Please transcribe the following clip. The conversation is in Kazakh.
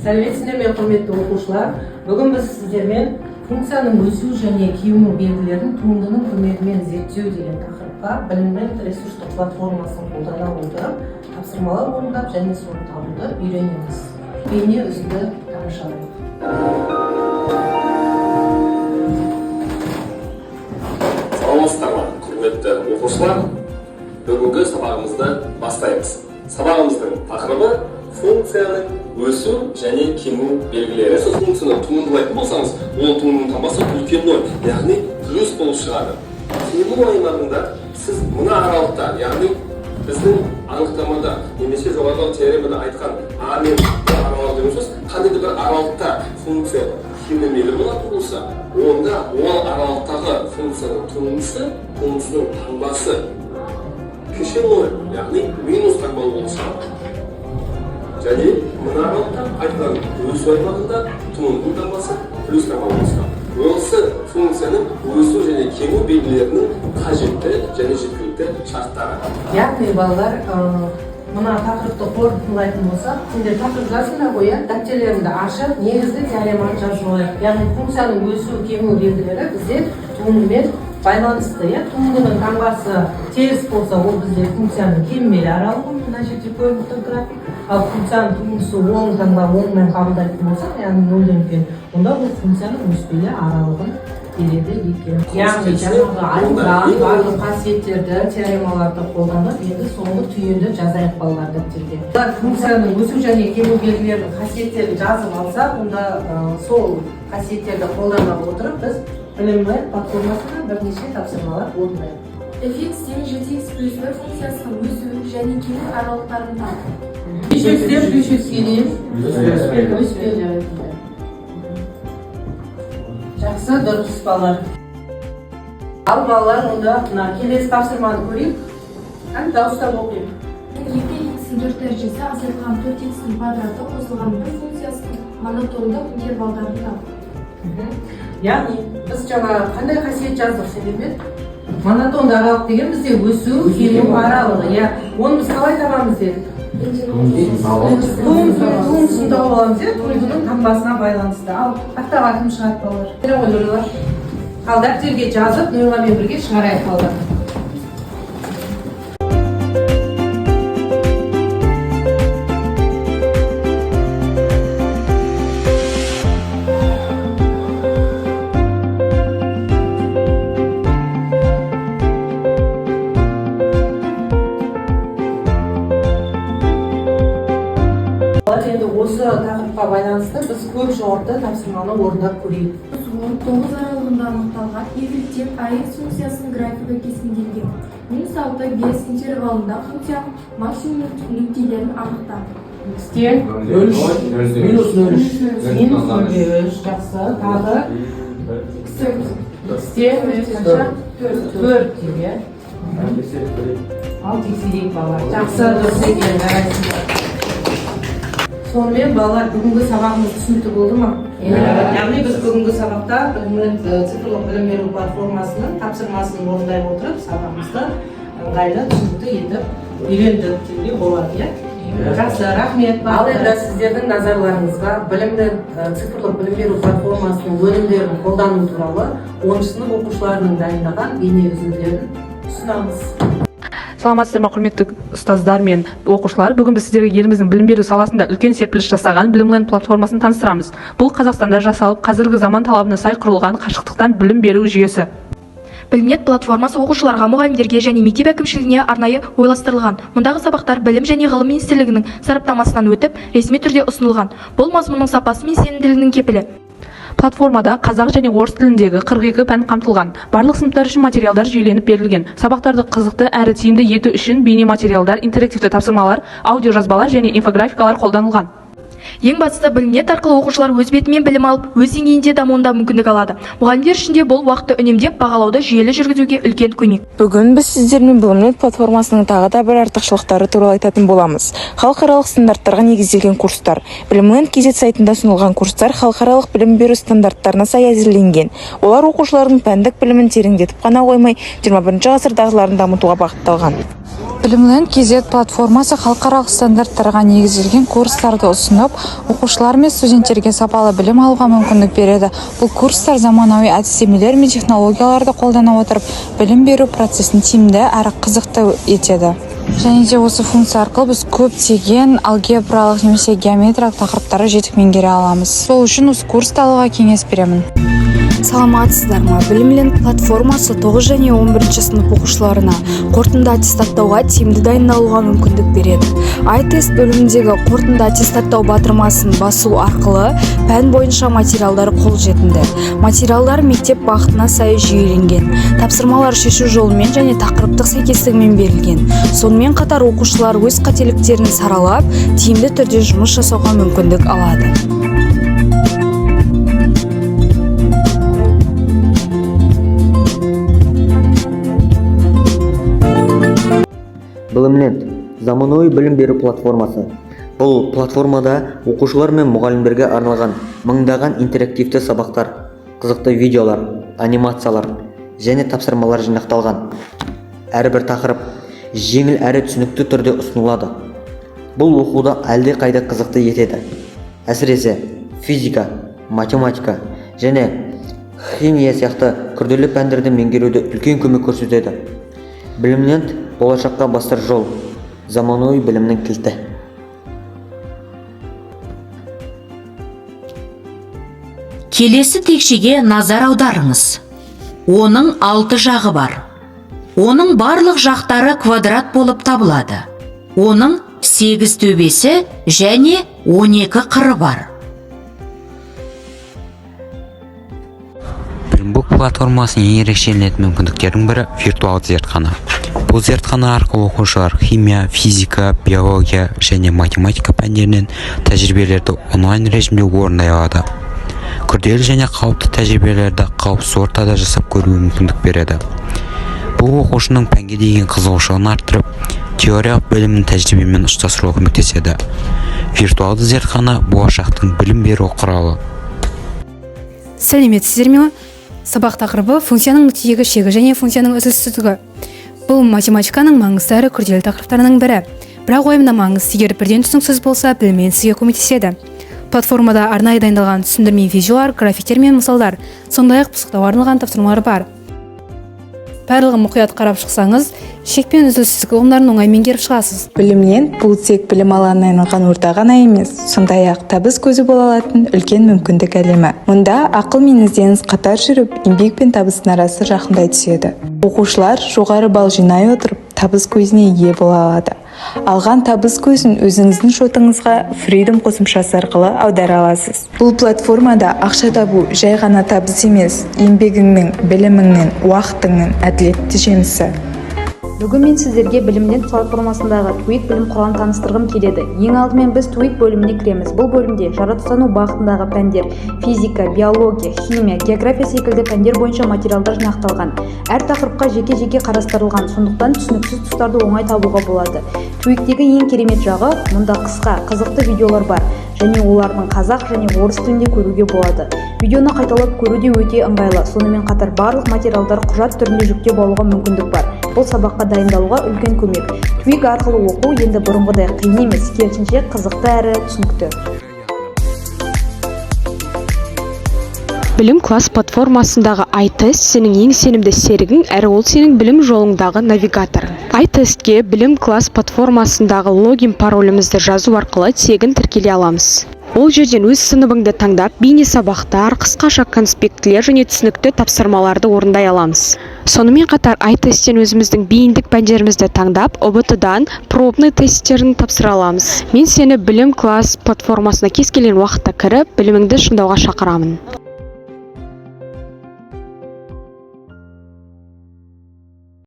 Сәлеметсіздер ме, құрметті оқушылар. Бүгін біз сіздермен функцияның өсу және кему белгілерін туындының көмегімен зерттеу деген тақырыпқа білімнің ресурстық платформасын қолдана отырып тапсырмалар орындап және соны табуды үйренеміз. Бейне үзінді тамашалайық. Саламатсыздар ма, құрметті оқушылар. Бүгінгі сабағымызды бастаймыз. Сабағымыздың тақырыбы функцияның өсу және кему белгілері. Осы функцияны туындылайтын болсаңыз, ол туындының тамасы үлкен нөл, яғни плюс болып шығады. Кему аймағында сіз мына аралықта, яғни біздің анықтамада немесе жоғарғы теоремада айтқан А мен Б аралық деген сөз, қандай бір аралықта функция кемелі болатын болса, онда ол аралықтағы функцияның туындысы, туындысының таңбасы кіші нөл, яғни минус таңбалы болып шығады. Және мына аралықта айтқан өсу аймағында туындының таңбасы плюс таңбалы болып шығады. Осы функцияның өсу және кему белгілерінің қажетті және жеткілікті шарттары. Яғни балалар, мына тақырыпты қорытындылайтын болсақ, сендер тақырып жазыңдар ғой, дәптерлеріңді ашып, негізгі теореманы жазып алайық. Яғни функцияның өсу кему белгілері бізде туындымен байланысты. Туындының таңбасы теріс болса, ол бізде функцияның кеммелі аралығы, мына жерде көрініп тұр график. Ал функцияның туындысы оң таңба оңмен қабылдайтын болсақ, яғни нөлден үлкен, онда бұл функцияның өспелі аралығын береді екен. Яғни жаңағы айтылған барлық қасиеттерді, теоремаларды қолданып, енді соңғы түйінді жазайық балалар дәптерге. Функцияның өсу және кему белгілерінің қасиеттерін жазып алсақ, онда сол қасиеттерді қолдана отырып, біз білімнің платформасына бірнеше тапсырмалар орындаймыз. fx және gx+1 функциясының өсу және кему аралықтарын тап. Плюске дейін өспелі. Жақсы, дұрыс балалар. Ал балалар, онда келесі тапсырманы көрейік. Дауыстап оқиық. 2x-дің 4 дәрежесі азайтылған 4x-дің квадраты қосылған бір функциясының монотондық интервалдарын тап. Яғни, біз жаңа қандай қасиет жаздық сендермен? Монотонды аралық деген бізде өсу, кему аралығы. Оны біз қалай табамыз дедік? Туындысын тауып аламыз, туындының таңбасына байланысты. Ал тақтаға кім шығады балалар? Ал дәптерге жазып, нөмірмен бірге шығарайық балалар. Енді осы тақырыпқа байланысты біз көп жауапты тапсырманы орындап көрейік. 9 аралығында анықталған y-тен ax функциясының графигі кесінделген. -6-5 интервалында функция максимум нүктелерін анықта. Минус 0,3. Жақсы. Тағы x-те 4 ал тексерейік балалар. Жақсы, дұрыс екен. Сонымен балалар, бүгінгі сабағымыз түсінікті болды ма? Яғни біз бүгінгі сабақта цифрлық білім беру платформасының тапсырмасын орындай отырып, сабағымызды ыңғайлы түсінікті етіп үйрендік деуге болады. Жақсы, рахмет. Ал енді сіздердің назарларыңызға цифрлық білім беру платформасының өнімдерін қолдану туралы 10 сынып оқушыларының дайындаған бейне үзінділерін ұсынамыз. Саламатсыздар ма, құрметті ұстаздар мен оқушылар. Бүгін біз сіздерге еліміздің білім беру саласында үлкен серпіліс жасаған Білімленд платформасын таныстырамыз. Бұл Қазақстанда жасалып, қазіргі заман талабына сай құрылған қашықтықтан білім беру жүйесі. Білімнет платформасы оқушыларға, мұғалімдерге және мектеп әкімшілігіне арнайы ойластырылған. Мұндағы сабақтар Білім және ғылым министрлігінің сараптамасынан өтіп, ресми түрде ұсынылған. Бұл мазмұнның сапасы мен сенімділігінің кепілі. Платформада қазақ және орыс тіліндегі 42 пән қамтылған. Барлық сыныптар үшін материалдар жүйеленіп берілген. Сабақтарды қызықты әрі тиімді ету үшін бейне материалдар, интерактивті тапсырмалар, аудиожазбалар және инфографикалар қолданылған. Ең бастысы Білімнет арқылы оқушылар өз бетімен білім алып, өз деңгейінде дамуында мүмкіндік алады. Мұғалімдер үшін де бұл уақытты үнемдеп, бағалауды жүйелі жүргізуге үлкен көмек. Бүгін біз сіздермен Білімнет платформасының тағы да бір артықшылықтары туралы айтатын боламыз. Халықаралық стандарттарға негізделген курстар. Білімнет KZ сайтында ұсынылған курстар халықаралық білім беру стандарттарына сай әзірленген. Олар оқушылардың пәндік білімін тереңдетіп қана қоймай, 21 ғасыр дағдыларын дамытуға бағытталған. Білімленд KZ платформасы халықаралық стандарттарға негізделген курстарды ұсынып, оқушылар мен студенттерге сапалы білім алуға мүмкіндік береді. Бұл курстар заманауи әдістемелер мен технологияларды қолдана отырып, білім беру процесін тиімді әрі қызықты етеді. Және де осы функция арқылы біз көптеген алгебралық немесе геометриялық тақырыптарды жетік меңгере аламыз. Сол үшін осы курсты алуға кеңес беремін. Саламатсыздар ма? Білімленд платформасы 9 және 11 сынып оқушыларына қорытынды аттестаттауға тиімді дайындалуға мүмкіндік береді. iTest бөліміндегі қорытынды аттестаттау батырмасын басу арқылы пән бойынша материалдар қолжетімді. Материалдар мектеп бағытына сай жүйеленген. Тапсырмалар шешу жолымен және тақырыптық сәйкестігімен берілген. Сонымен қатар оқушылар өз қателіктерін саралап, тиімді түрде жұмыс жасауға мүмкіндік алады. Білімленд заманауи білім беру платформасы. Бұл платформада оқушылар мен мұғалімдерге арналған мыңдаған интерактивті сабақтар, қызықты видеолар, анимациялар және тапсырмалар жинақталған. Әрбір тақырып жеңіл әрі түсінікті түрде ұсынылады. Бұл оқуды әлде қайда қызықты етеді. Әсіресе физика, математика және химия сияқты күрделі пәндерді меңгеруде үлкен көмек көрсетеді. Білімленд болашаққа бастар жол, заманауи білімнің кілті. Келесі текшеге назар аударыңыз. Оның 6 жағы бар. Оның барлық жақтары квадрат болып табылады. Оның 8 төбесі және 12 қыры бар. Білімбук платформасының ең ерекшеленетін мүмкіндіктердің бірі виртуалды зертхана. Бұл зертхана арқылы оқушылар химия, физика, биология және математика пәндерінен тәжірибелерді онлайн режимде орындай алады. Күрделі және қауіпті тәжірибелерді қауіпсіз ортада жасап көруге мүмкіндік береді. Бұл оқушының пәнге деген қызығушылығын арттырып, теориялық білімін тәжірибемен ұштастыруға көмектеседі. Виртуалды зертхана болашақтың білім беру құралы. Сәлеметсіздер ме? Сабақ тақырыбы функцияның нүктедегі шегі және функцияның үзіліссіздігі. Бұл математиканың маңызды әрі күрделі тақырыптарының бірі. Бірақ уайымдамаңыз, егер бірден түсініксіз болса, біліммен сізге көмектеседі. Платформада арнайы дайындалған түсіндірме видеолар, графиктер мен мысалдар, сондай-ақ пысықтауға арналған тапсырмалар бар. Барлығын мұқият қарап шықсаңыз, шек пен үзіліссіздік ұғымдарын оңай меңгеріп шығасыз. Білімленд бұл тек білім алаңына айналған орта ғана емес, сондай-ақ табыс көзі бола алатын үлкен мүмкіндік әлемі. Мұнда ақыл мен ізденіс қатар жүріп, еңбек пен табыстың арасы жақындай түседі. Оқушылар жоғары балл жинай отырып, табыс көзіне ие бола алады. Алған табыс көзін өзіңіздің шотыңызға Freedom қосымшасы арқылы аудара аласыз. Бұл платформада ақша табу жай ғана табыс емес, еңбегіңнің, біліміңнің, уақытыңның әділетті жемісі. Бүгін мен сіздерге Білімленд платформасындағы TWIC білім құралын таныстырғым келеді. Ең алдымен біз TWIC бөліміне кіреміз. Бұл бөлімде жаратылыстану бағытындағы пәндер, физика, биология, химия, география секілді пәндер бойынша материалдар жинақталған. Әр тақырыпқа жеке-жеке қарастырылған, сондықтан түсініксіз тұстарды оңай табуға болады. TWIC-тегі ең керемет жағы, мұнда қысқа, қызықты видеолар бар, және олардың қазақ және орыс тілінде көруге болады. Видеоны қайталап көруде өте ыңғайлы. Сонымен қатар барлық материалдар құжат түрінде жүктеп алуға мүмкіндік бар. Бұл сабаққа дайындалуға үлкен көмек. TWIC арқылы оқу енді бұрынғыдай қиын емес, керісінше қызықты әрі түсінікті. Білім класс платформасындағы iTest сенің ең сенімді серігің, әрі ол сенің білім жолыңдағы навигатор. iTestке білім класс платформасындағы логин паролімізді жазу арқылы тегін тіркеле аламыз. Ол жерден өз сыныбыңды таңдап, бейне сабақтар, қысқаша конспектілер және түсінікті тапсырмаларды орындай аламыз. Сонымен қатар iTesттен өзіміздің бейіндік пәндерімізді таңдап, ұбт-дан пробный тесттерін тапсыра аламыз. Мен сені білім класс платформасына кез келген уақытта кіріп, біліміңді шыңдауға шақырамын.